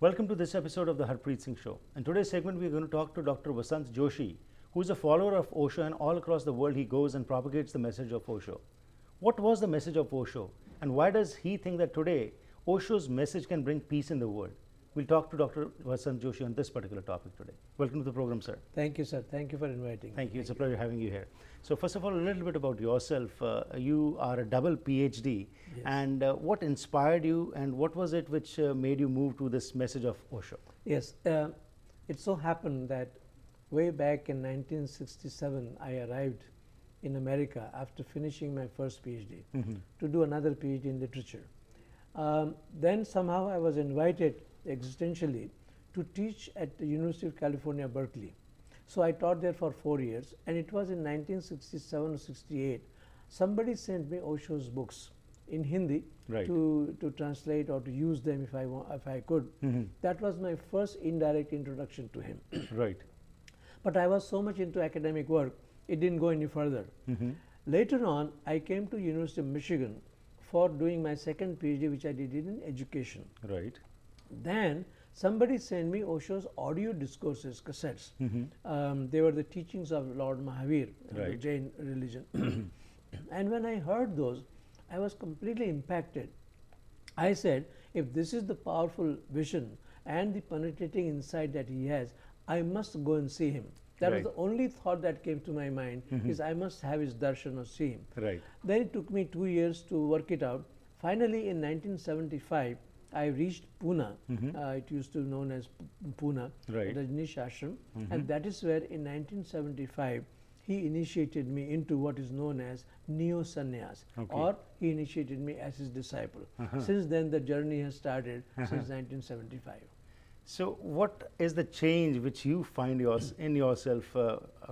Welcome to this episode of the Harpreet Singh Show. In today's segment, we are going to talk to Dr. Vasant Joshi, who is a follower of Osho, and all across the world he goes and propagates the message of Osho. What was the message of Osho, and why does he think that today Osho's message can bring peace in the world? We'll talk to Dr. Vasant Joshi on this particular topic today. Welcome to the program, sir. Thank you, sir. Thank you for inviting me. Thank you. It's a pleasure having you here. So first of all, a little bit about yourself. You are a double PhD. Yes. And what inspired you, and what was it which made you move to this message of Osho? Yes, it so happened that way back in 1967, I arrived in America after finishing my first PhD to do another PhD in literature. Then somehow I was invited existentially to teach at the University of California, Berkeley. So I taught there for 4 years, and it was in 1967 or 68, somebody sent me Osho's books in Hindi to translate or to use them if I could. That was my first indirect introduction to him. Right. But I was so much into academic work, it didn't go any further. Later on, I came to University of Michigan for doing my second PhD, which I did in education. Right. Then somebody sent me Osho's audio discourses, cassettes. They were the teachings of Lord Mahavir, the Jain religion. And when I heard those, I was completely impacted. I said, if this is the powerful vision and the penetrating insight that he has, I must go and see him. That was the only thought that came to my mind, is I must have his darshan or see him. Right. Then it took me 2 years to work it out. Finally, in 1975, I reached Pune. It used to be known as Pune, Rajneesh Ashram, and that is where in 1975 he initiated me into what is known as Neo-Sannyas, or he initiated me as his disciple. Since then the journey has started since 1975. So what is the change which you find in yourself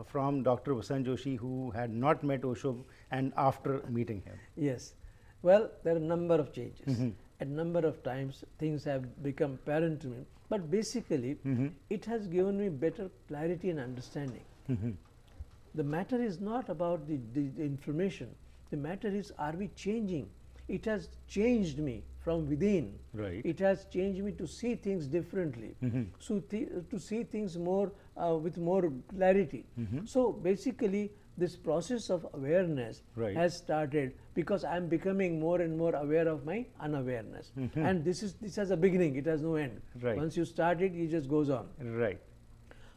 from Dr. Vasant Joshi, who had not met Osho, and after meeting him? Yes. Well, there are a number of changes. At a number of times things have become apparent to me, but basically it has given me better clarity and understanding. The matter is not about the information. The matter is, are we changing? It has changed me from within. Right. It has changed me to see things differently, so to see things more with more clarity. So basically, this process of awareness has started because I am becoming more and more aware of my unawareness, and this has a beginning. It has no end. Once you start it, it just goes on. Right.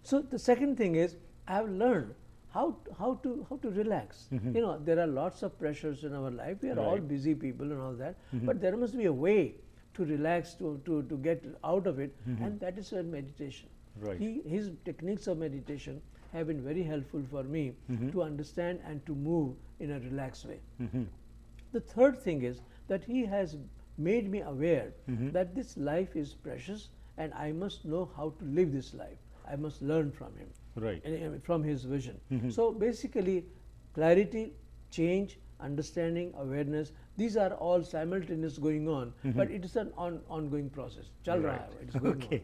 So the second thing is, I have learned how to relax. You know, there are lots of pressures in our life. We are all busy people and all that, but there must be a way to relax, to get out of it, and that is where meditation. His techniques of meditation have been very helpful for me to understand and to move in a relaxed way. The third thing is that he has made me aware that this life is precious and I must know how to live this life. I must learn from him, and from his vision. So basically, clarity, change, understanding, awareness, these are all simultaneous going on, but it is an ongoing process. Chal raha hai, it is going on.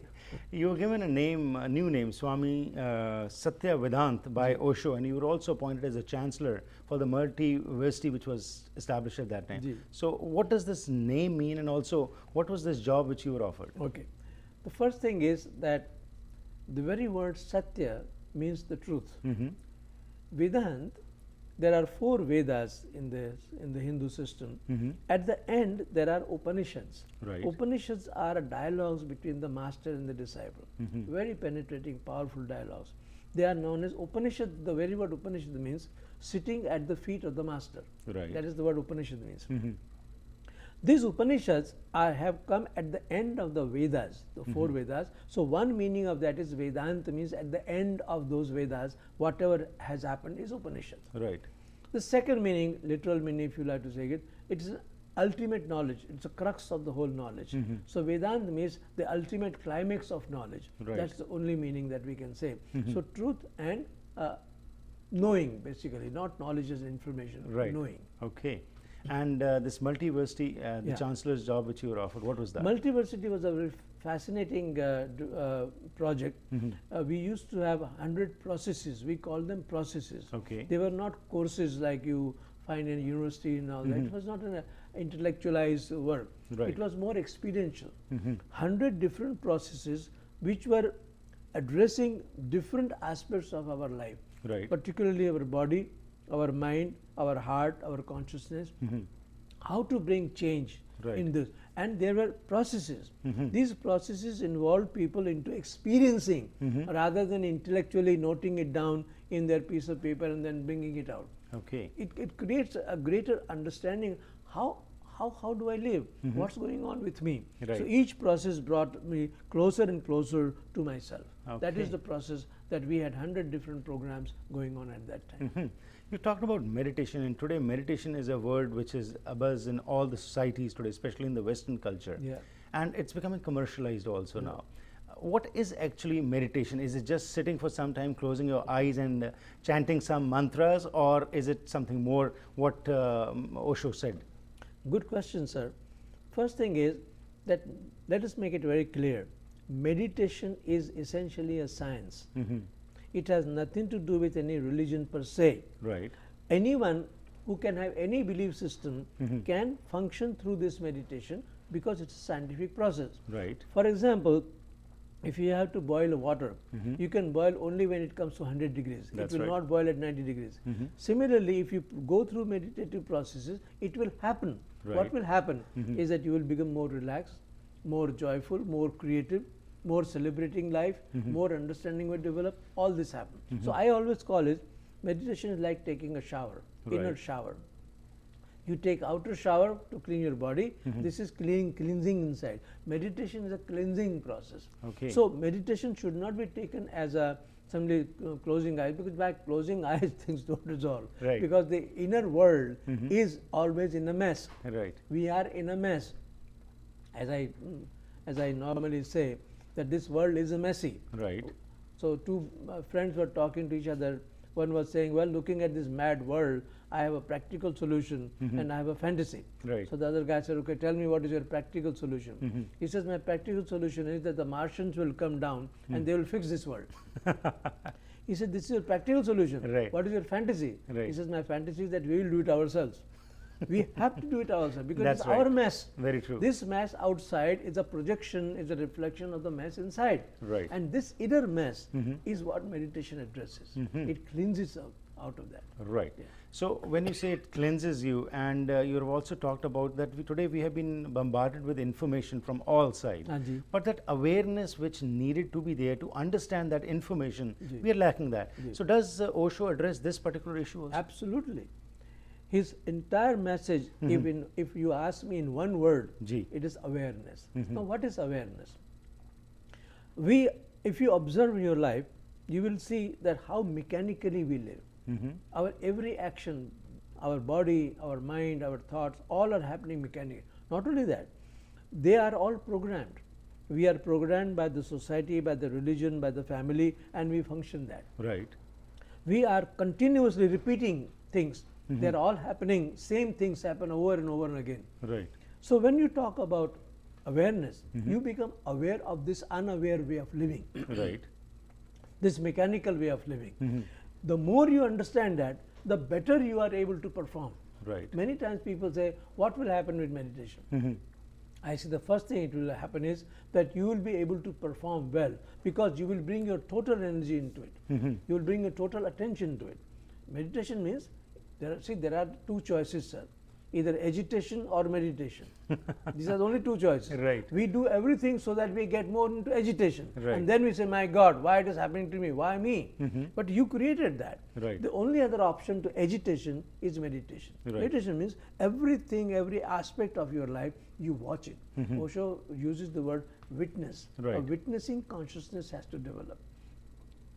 You were given a name, a new name, Swami Satya Vedant by Osho, and you were also appointed as a chancellor for the multiversity which was established at that time. So what does this name mean, and also what was this job which you were offered? Okay. The first thing is that the very word Satya means the truth. Vedant, there are 4 Vedas in the Hindu system. At the end, there are Upanishads. Upanishads are dialogues between the master and the disciple. Very penetrating, powerful dialogues. They are known as Upanishad. The very word Upanishad means sitting at the feet of the master. That is the word Upanishad means. These Upanishads have come at the end of the Vedas, the 4 Vedas. So one meaning of that is Vedanta means at the end of those Vedas, whatever has happened is Upanishad. The second meaning, literal meaning if you like to say it, it is ultimate knowledge. It's a crux of the whole knowledge. So Vedanta means the ultimate climax of knowledge. That's the only meaning that we can say. So truth and knowing, basically, not knowledge as information, knowing. Okay. And this multiversity, the Yeah. chancellor's job which you were offered, what was that? Multiversity was a very fascinating project. We used to have 100 processes. We call them processes. Okay. They were not courses like you find in a university and all that. It was not an intellectualized work. Right. It was more experiential. 100 different processes which were addressing different aspects of our life, Right. particularly our body, our mind, our heart, our consciousness, how to bring change Right. in this. And there were processes. These processes involved people into experiencing rather than intellectually noting it down in their piece of paper and then bringing it out. Okay. It creates a greater understanding how do I live? What's going on with me? Right. So each process brought me closer and closer to myself. That Okay. is the process that we had 100 different programs going on at that time. You talked about meditation, and today meditation is a word which is abuzz in all the societies today, especially in the Western culture. Yeah. And it's becoming commercialized also now. What is actually meditation? Is it just sitting for some time, closing your eyes and chanting some mantras, or is it something more, what Osho said? Good question, sir. First thing is that let us make it very clear. Meditation is essentially a science. It has nothing to do with any religion per se. Right. Anyone who can have any belief system can function through this meditation because it's a scientific process. Right. For example, if you have to boil water, you can boil only when it comes to 100 degrees. That's it will right. not boil at 90 degrees. Similarly, if you go through meditative processes, it will happen. Right. What will happen is that you will become more relaxed, more joyful, more creative, more celebrating life, more understanding will develop. All this happen. So I always call it meditation is like taking a shower, inner Right. shower. You take outer shower to clean your body. This is cleansing inside. Meditation is a cleansing process. Okay. So meditation should not be taken as a simply closing eyes, because by closing eyes things don't resolve. Right. Because the inner world is always in a mess. Right. We are in a mess. As I normally say, that this world is a messy. Right. So two friends were talking to each other. One was saying, well, looking at this mad world, I have a practical solution and I have a fantasy. Right. So the other guy said, okay, tell me what is your practical solution. He says, my practical solution is that the Martians will come down and they will fix this world. He said, this is your practical solution. Right. What is your fantasy? Right. He says, my fantasy is that we will do it ourselves. We have to do it ourselves because That's it's right. our mess. Very true. This mess outside is a projection, is a reflection of the mess inside. Right. And this inner mess is what meditation addresses. It cleanses out of that. Right. Yeah. So when you say it cleanses you, and you have also talked about that today we have been bombarded with information from all sides. Ji. But that awareness which needed to be there to understand that information, Ji. we are lacking that. Ji. So does Osho address this particular issue also? Absolutely. His entire message, if you ask me in one word, Ji. it is awareness. Now, what is awareness? If you observe your life, you will see that how mechanically we live. Our every action, our body, our mind, our thoughts, all are happening mechanically. Not only that, they are all programmed. We are programmed by the society, by the religion, by the family, and we function that. Right. We are continuously repeating things. They're all happening, same things happen over and over and again. Right. So when you talk about awareness, you become aware of this unaware way of living, Right. this mechanical way of living. The more you understand that, the better you are able to perform. Right. Many times people say, what will happen with meditation? I say the first thing it will happen is that you will be able to perform well because you will bring your total energy into it. You will bring your total attention to it. Meditation means, there are two choices, sir. Either agitation or meditation. These are the only two choices. Right. We do everything so that we get more into agitation. Right. And then we say, my God, why it is happening to me? Why me? But you created that. Right. The only other option to agitation is meditation. Right. Meditation means everything, every aspect of your life, you watch it. Osho uses the word witness. Right. A witnessing consciousness has to develop,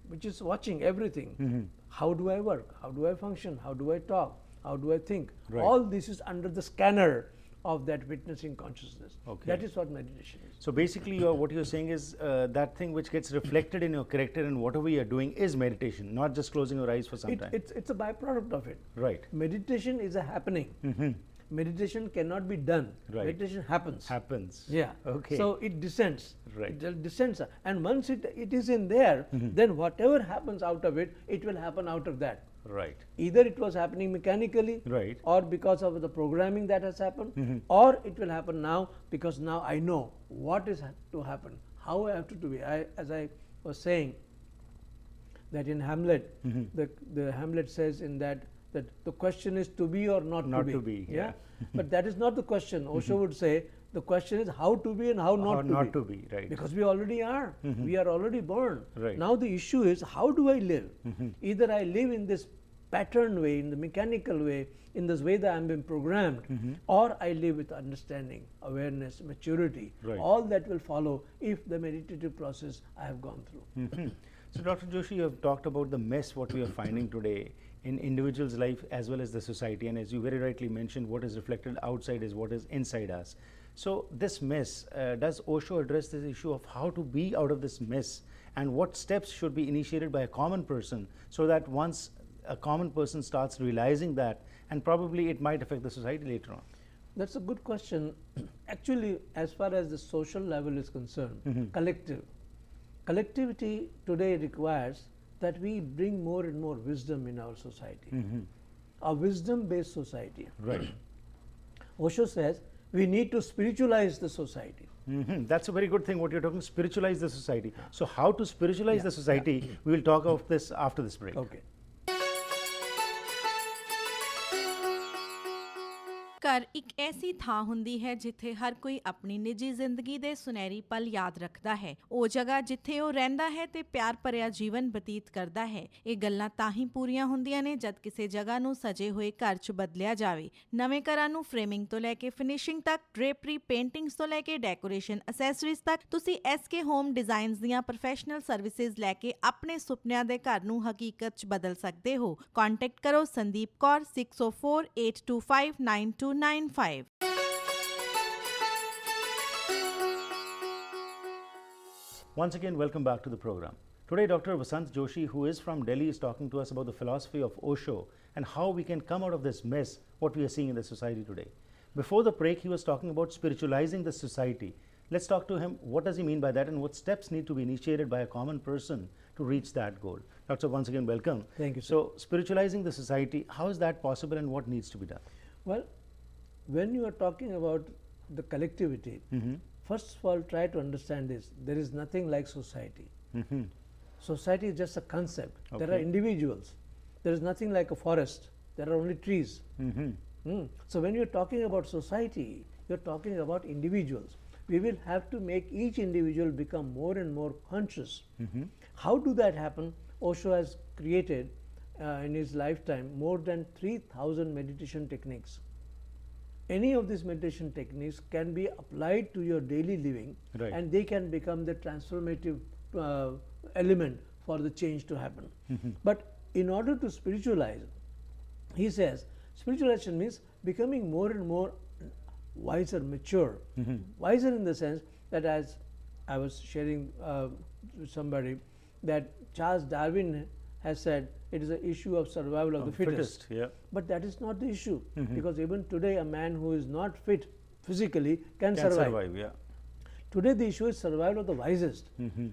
which is watching everything. How do I work? How do I function? How do I talk? How do I think? Right. All this is under the scanner of that witnessing consciousness. Okay. That is what meditation is. So basically, what you're saying is that thing which gets reflected in your character and whatever you're doing is meditation, not just closing your eyes for some time. It's a byproduct of it. Right. Meditation is a happening. meditation cannot be done. Right. Meditation happens. Happens. Yeah. Okay. So it descends. Right. It descends, and once it is in there, then whatever happens out of it, it will happen out of that. Right. Either it was happening mechanically, Right. or because of the programming that has happened, or it will happen now because now I know what is to happen, how I have to do it. As I was saying, that in Hamlet, the Hamlet says in that the question is to be or not to be. Not to be, yeah. But that is not the question. Osho would say the question is how to be and how not to be. Right. Because we already are. We are already born. Right. Now the issue is how do I live? Either I live in this patterned way, in the mechanical way, in this way that I am being programmed, or I live with understanding, awareness, maturity. Right. All that will follow if the meditative process I have gone through. So, Dr. Joshi, you have talked about the mess what we are finding today in individuals' life as well as the society, and as you very rightly mentioned, what is reflected outside is what is inside us. So, this mess, does Osho address this issue of how to be out of this mess, and what steps should be initiated by a common person, so that once a common person starts realizing that, and probably it might affect the society later on? That's a good question. Actually, as far as the social level is concerned, collectivity today requires that we bring more and more wisdom in our society, a wisdom-based society. Right. Osho says we need to spiritualize the society. That's a very good thing what you're talking, spiritualize the society. So how to spiritualize the society, we will talk of this after this break. Okay. ਘਰ ਇੱਕ ਐਸੀ ਥਾਂ ਹੁੰਦੀ ਹੈ ਜਿੱਥੇ ਹਰ ਕੋਈ ਆਪਣੀ ਨਿੱਜੀ ਜ਼ਿੰਦਗੀ ਦੇ ਸੁਨਹਿਰੀ ਪਲ ਯਾਦ ਰੱਖਦਾ ਹੈ। ਉਹ ਜਗ੍ਹਾ ਜਿੱਥੇ ਉਹ ਰਹਿੰਦਾ ਹੈ ਤੇ ਪਿਆਰ ਭਰਿਆ ਜੀਵਨ ਬਤੀਤ ਕਰਦਾ ਹੈ। ਇਹ ਗੱਲਾਂ ਤਾਂ ਹੀ ਪੂਰੀਆਂ ਹੁੰਦੀਆਂ ਨੇ ਜਦ ਕਿਸੇ ਜਗ੍ਹਾ ਨੂੰ ਸਜੇ ਹੋਏ ਘਰ 'ਚ ਬਦਲਿਆ ਜਾਵੇ। ਨਵੇਂ ਘਰਾਂ ਨੂੰ ਫਰੇਮਿੰਗ ਤੋਂ ਲੈ ਕੇ ਫਿਨਿਸ਼ਿੰਗ ਤੱਕ, ਡ੍ਰੇਪਰੀ, ਪੇਂਟਿੰਗਸ ਤੋਂ ਲੈ ਕੇ ਡੈਕੋਰੇਸ਼ਨ ਐਸੈਸਰੀਜ਼ ਤੱਕ, ਤੁਸੀਂ SK ਹੋਮ ਡਿਜ਼ਾਈਨਸ ਦੀਆਂ ਪ੍ਰੋਫੈਸ਼ਨਲ ਸਰਵਿਸਿਜ਼ ਲੈ ਕੇ ਆਪਣੇ ਸੁਪਨਿਆਂ ਦੇ ਘਰ ਨੂੰ ਹਕੀਕਤ 'ਚ ਬਦਲ ਸਕਦੇ ਹੋ। ਕੰਟੈਕਟ ਕਰੋ Sandeep Kaur 6048259295। Once again, welcome back to the program. Today, Dr. Vasant Joshi, who is from Delhi, is talking to us about the philosophy of Osho and how we can come out of this mess, what we are seeing in the society today. Before the break, he was talking about spiritualizing the society. Let's talk to him. What does he mean by that, and what steps need to be initiated by a common person to reach that goal? Doctor, once again, welcome. Thank you, sir. So, spiritualizing the society, how is that possible and what needs to be done? Well, when you are talking about the collectivity, first of all, try to understand this. There is nothing like society. Society is just a concept. There are individuals. There is nothing like a forest. There are only trees. So when you are talking about society, you are talking about individuals. We will have to make each individual become more and more conscious. How do that happen? Osho has created in his lifetime more than 3,000 meditation techniques. Any of these meditation techniques can be applied to your daily living, Right. and they can become the transformative element for the change to happen. But in order to spiritualize, he says spiritualization means becoming more and more wiser, mature. Wiser in the sense that, as I was sharing with somebody, that Charles Darwin has said it is an issue of survival of the fittest. Yeah. But that is not the issue, because even today a man who is not fit physically can survive. Yeah. Today the issue is survival of the wisest.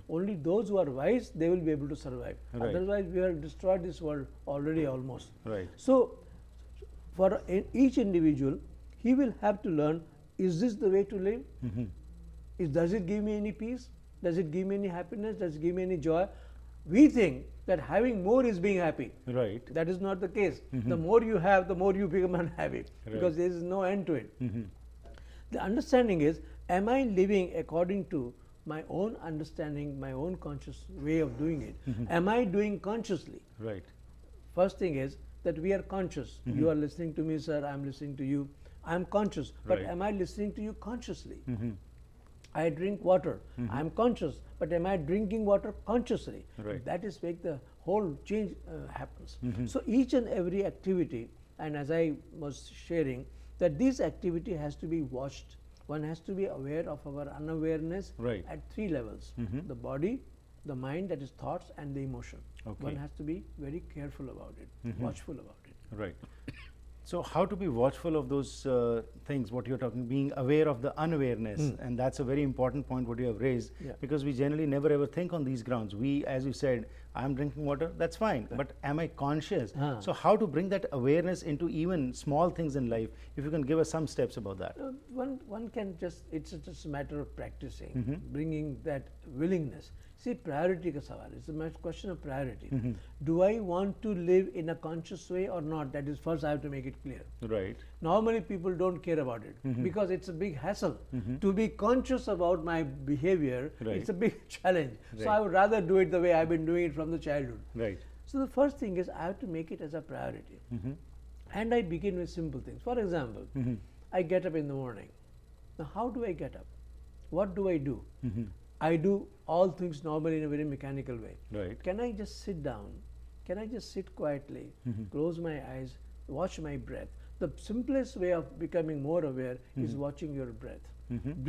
Only those who are wise, they will be able to survive. Right. Otherwise we have destroyed this world already almost. Right. So for each individual, he will have to learn, is this the way to live? Does it give me any peace? Does it give me any happiness? Does it give me any joy? We think that having more is being happy. Right. That is not the case. The more you have, the more you become unhappy, because there is no end to it. The understanding is, am I living according to my own understanding, my own conscious way of doing it? Am I doing consciously? Right. First thing is that we are conscious. You are listening to me, sir, I am listening to you. I am conscious, but Right. am I listening to you consciously? I drink water. I am conscious, but am I drinking water consciously? Right. That is where the whole change happens. So each and every activity, and as I was sharing, that this activity has to be watched. One has to be aware of our unawareness Right. at 3 levels: the body, the mind, that is thoughts, and the emotion. Okay. One has to be very careful about it, watchful about it. Right. So how to be watchful of those things, what you're talking, being aware of the unawareness, and that's a very important point what you have raised, Yeah. because we generally never ever think on these grounds. We, as you said, I'm drinking water, that's fine, but am I conscious? So how to bring that awareness into even small things in life? If you can give us some steps about that. One can just, it's just a matter of practicing, bringing that willingness. See, priority ka sawal, it's a question of priority. Do I want to live in a conscious way or not? That is, first I have to make it clear. Right. Normally people don't care about it because it's a big hassle. To be conscious about my behavior, it's a big challenge. So I would rather do it the way I've been doing it from the childhood. Right. So the first thing is I have to make it as a priority. And I begin with simple things. For example, I get up in the morning. Now how do I get up? What do I do? I do all things normally in a very mechanical way. Right. Can I just sit down? Can I just sit quietly, close my eyes, watch my breath? The simplest way of becoming more aware is watching your breath.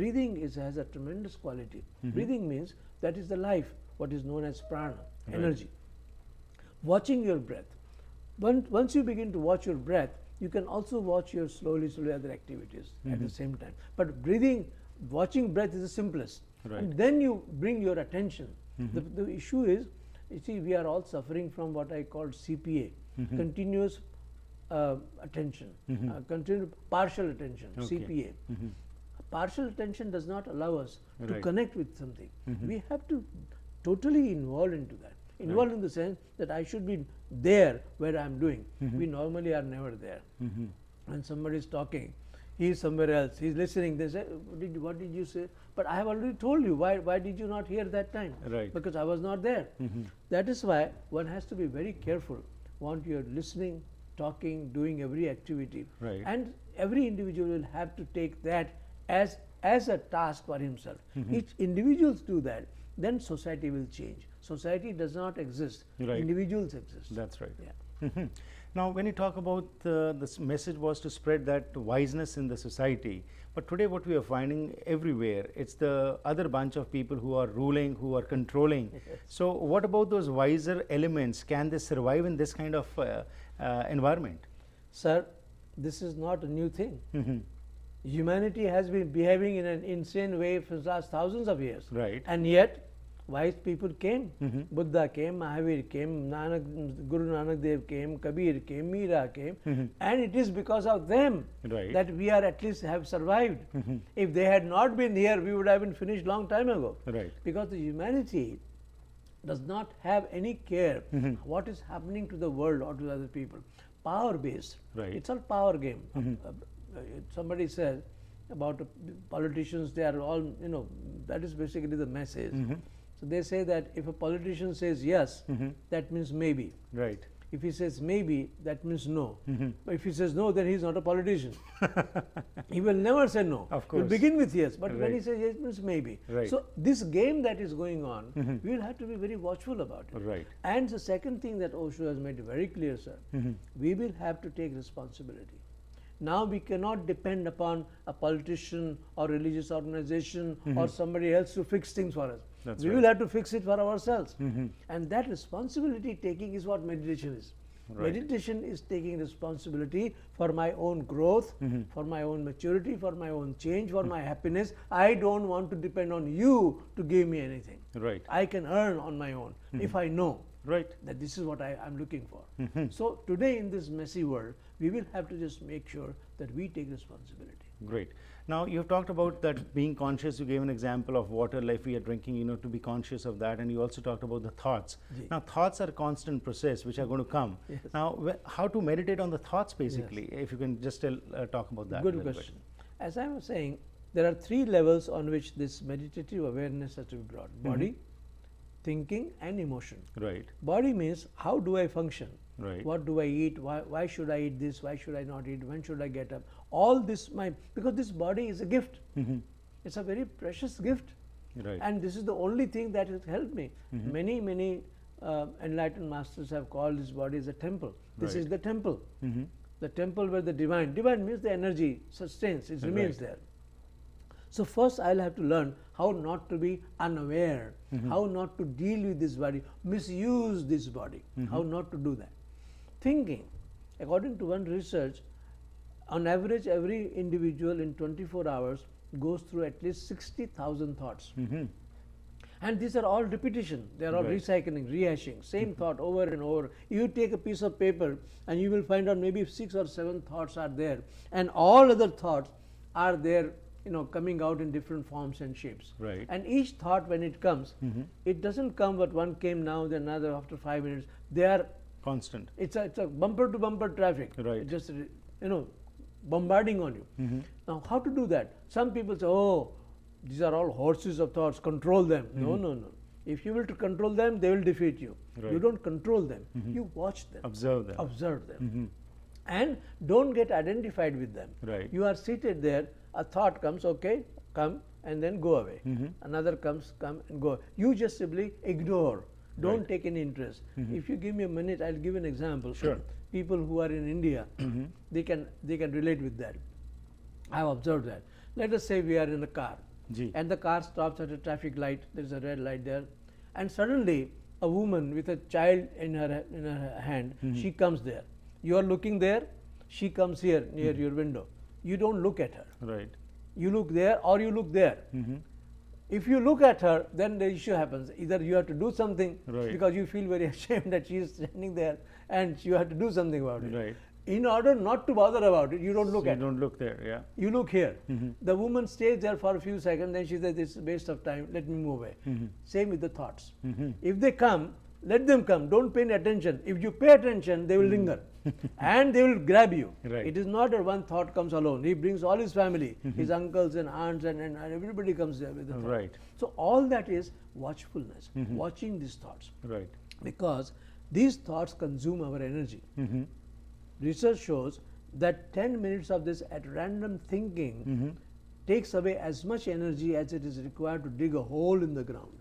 Breathing has a tremendous quality. Breathing means that is the life, what is known as prana, energy. Watching your breath. Once you begin to watch your breath, you can also watch your slowly other activities at the same time. But breathing, watching breath is the simplest. Right. And then you bring your attention. The issue is, you see, we are all suffering from what I call CPA, continuous attention, partial attention, CPA. Partial attention does not allow us to connect with something. We have to totally involve into that. Involved in the sense that I should be there where I am doing. We normally are never there. When somebody is talking, he is somewhere else, he is listening, they say, what did you say? But I have already told you, why did you not hear that time? Right. Because I was not there. That is why one has to be very careful when you are listening, talking, doing every activity. Right. And every individual will have to take that as a task for himself. Each individuals do that, then society will change. Society does not exist, individuals exist. That's right. Yeah. Now, when you talk about this message was to spread that wiseness in the society, but today what we are finding everywhere, it's the other bunch of people who are ruling, who are controlling. So what about those wiser elements? Can they survive in this kind of environment? Sir, this is not a new thing. Humanity has been behaving in an insane way for the last thousands of years. Right. And yet, wise people came. Buddha came, Mahavir came, Guru Nanak Dev came, Kabir came, Meera came. And it is because of them that we are at least have survived. If they had not been here, we would have been finished long time ago. Right. Because the humanity does not have any care what is happening to the world or to the other people. Power based. Right. It's all power game. Somebody said about politicians, they are all, that is basically the message. So they say that if a politician says yes, that means maybe. Right. If he says maybe, that means no. But if he says no, then he is not a politician. He will never say no. Of He will course. begin with yes, but when he says yes, it means maybe. Right. So this game that is going on, we will have to be very watchful about it. Right. And the second thing that Osho has made very clear, sir, we will have to take responsibility. Now we cannot depend upon a politician or religious organization or somebody else to fix things for us. That's we right. will have to fix it for ourselves. And that responsibility taking is what meditation is. Right. Meditation is taking responsibility for my own growth, for my own maturity, for my own change, for my happiness. I don't want to depend on you to give me anything. Right. I can earn on my own if I know Right. that this is what I'm looking for. So today in this messy world, we will have to just make sure that we take responsibility. Great. Now, you have talked about that being conscious. You gave an example of water, like we are drinking, to be conscious of that. And you also talked about the thoughts. Ji. Now, thoughts are a constant process which are going to come. Yes. Now, how to meditate on the thoughts, basically, if you can just talk about that. a Good little question. As I was saying, there are 3 levels on which this meditative awareness has to be brought: body, thinking, and emotion. bit. Right. Body means how do I function? Right. What do I eat? Why should I eat this? Why should I not eat? When should I get up? All this, because this body is a gift. It's a very precious gift. Right. And this is the only thing that has helped me. Many enlightened masters have called this body as a temple. This is the temple. The temple where the divine means the energy sustains, it remains there. So first I'll have to learn how not to be unaware, how not to deal with this body, misuse this body, how not to do that. Thinking, according to one research, On average, every individual in 24 hours goes through at least 60,000 thoughts. And these are all repetition. They are all Right. recycling, rehashing, same thought over and over. You take a piece of paper and you will find out maybe 6 or 7 thoughts are there, and all other thoughts are there, coming out in different forms and shapes. Right. And each thought, when it comes, it doesn't come, but one came now, then another after 5 minutes. They are Constant. it's a bumper to bumper traffic. Right. Just bombarding on you. Now, how to do that? Some people say, "Oh, these are all horses of thoughts. Control them." No, no, no. If you will to control them, they will defeat you. Right. You don't control them. You watch them. Observe them. Observe them. And don't get identified with them. Right. You are seated there. A thought comes. Okay, come and then go away. Another comes, come and go. You just simply ignore. Don't Right. take any interest. If you give me a minute, I'll give an example. Sure. People who are in India, they can relate with that. I have observed that. Let us say we are in a car, Ji. and the car stops at a traffic light. There is a red light there, and suddenly a woman with a child in her hand, she comes there. You are looking there. She comes here near your window. You don't look at her. Right. You look there or you look there. If you look at her, then the issue happens. Either you have to do something Right. because you feel very ashamed that she is standing there, and you have to do something about it. Right. In order not to bother about it, you don't look You at her. don't look there. Yeah. You look here. The woman stays there for a few seconds, then she says, "This is a waste of time, let me move away." Same with the thoughts. If they come, let them come. Don't pay any attention. If you pay attention, they will linger and they will grab you. Right. It is not that one thought comes alone. He brings all his family, his uncles and aunts, and everybody comes there with the thought. Right. So all that is watchfulness, watching these thoughts, Right. because these thoughts consume our energy. Research shows that 10 minutes of this at random thinking takes away as much energy as it is required to dig a hole in the ground.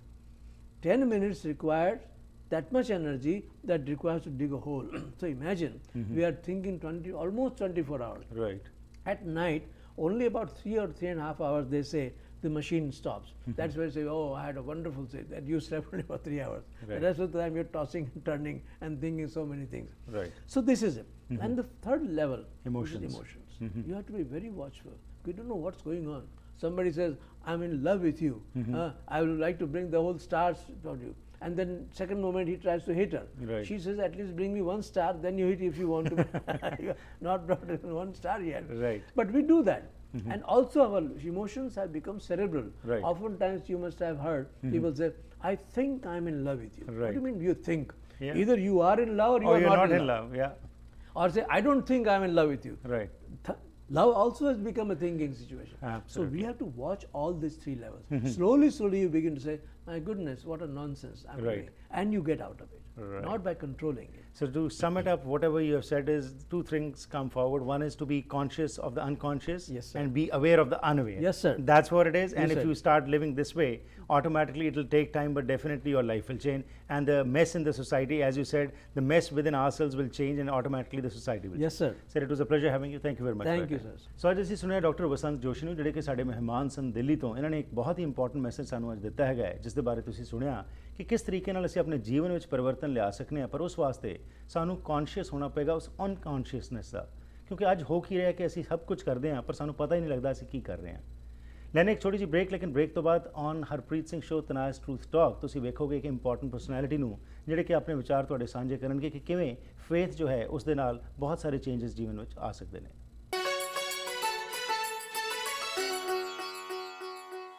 10 minutes required that much energy that requires to dig a hole. So imagine we are thinking almost 24 hours. Right. At night, only about 3 or 3.5 hours, they say, the machine stops. That's why they say, "Oh, I had a wonderful sleep." That you slept only for 3 hours. Right. The rest of the time you're tossing and turning and thinking so many things. Right. So this is it. And the third level Emotions. is emotions. You have to be very watchful. You don't know what's going on. Somebody says, "I'm in love with you. I would like to bring the whole stars toward you." And then second moment he tries to hit her. Right. She says, "At least bring me 1 star, then you hit if you want to." You have not brought even 1 star yet. Right. But we do that. And also our emotions have become cerebral. Right. Oftentimes you must have heard people say, "I think I'm in love with you." What Right. do you mean you think? Yeah. Either you are in love or you Or are you're not, not in love. Yeah. Or say, "I don't think I'm in love with you." Right. Love also has become a thinking situation. Absolutely. So we have to watch all these 3 levels. Slowly you begin to say, "My goodness, what a nonsense I'm Right. doing." And you get out of it. Right. Not by controlling it. So to sum it up, whatever you have said is 2 things come forward. One is to be conscious of the unconscious, Yes, sir. and be aware of the unaware. Yes, sir. That's what it is. And Yes, if sir. you start living this way, automatically it will take time, but definitely your life will change. And the mess in the society, as you said, the mess within ourselves will change, and automatically the society will Yes, sir. Sir, it was a pleasure having you. Thank you very much. Thank for your you, time. sir. ਸੋ ਅੱਜ ਅਸੀਂ ਸੁਣਿਆ doctor Vasant Joshi ਨੂੰ, ਜਿਹੜੇ ਕਿ ਸਾਡੇ ਮਹਿਮਾਨ ਸਨ ਦਿੱਲੀ ਤੋਂ। ਇਹਨਾਂ ਨੇ ਇੱਕ ਬਹੁਤ ਹੀ ਇੰਪੋਰਟੈਂਟ ਮੈਸੇਜ ਸਾਨੂੰ ਅੱਜ ਦਿੱਤਾ ਹੈਗਾ ਹੈ, ਜਿਸ ਦੇ ਬਾਰੇ ਤੁਸੀਂ ਸੁਣਿਆ ਕਿ ਕਿਸ ਤਰੀਕੇ ਨਾਲ ਅਸੀਂ ਆਪਣੇ ਜੀਵਨ ਵਿੱਚ ਪਰਿਵਰਤਨ ਲਿਆ ਸਕਨੇ ਹਾਂ, ਪਰ ਉਸ ਵਾਸਤੇ ਸਾਨੂੰ ਕੌਨਸ਼ੀਅਸ ਹੋਣਾ ਪਏਗਾ ਉਸ ਅਨਕੌਨਸ਼ੀਅਸਨੈਸ ਦਾ, ਕਿਉਂਕਿ ਅੱਜ ਹੋ ਕੀ ਰਿਹਾ ਕਿ ਅਸੀਂ ਸਭ ਕੁਝ ਕਰਦੇ ਹਾਂ ਪਰ ਸਾਨੂੰ ਪਤਾ ਹੀ ਨਹੀਂ ਲੱਗਦਾ ਅਸੀਂ ਕੀ ਕਰ ਰਹੇ ਹਾਂ। ਲੈਣੇ ਇੱਕ ਛੋਟੀ ਜਿਹੀ ਬ੍ਰੇਕ, ਲੇਕਿਨ ਬ੍ਰੇਕ ਤੋਂ ਬਾਅਦ on Harpreet Singh show Tanaz truth talk ਤੁਸੀਂ ਵੇਖੋਗੇ ਕਿ ਇੰਪੋਰਟੈਂਟ ਪਰਸਨੈਲਿਟੀ ਨੂੰ ਜਿਹੜੇ ਕਿ ਆਪਣੇ ਵਿਚਾਰ ਤੁਹਾਡੇ ਸਾਂਝੇ ਕਰਨਗੇ ਕਿ ਕਿਵੇਂ ਫੇਥ ਜੋ ਹੈ ਉਸ ਦੇ ਨਾਲ ਬਹੁਤ ਸਾਰੇ ਚੇਂਜਸ ਜੀਵਨ ਵਿੱਚ ਆ ਸਕਦੇ ਨੇ।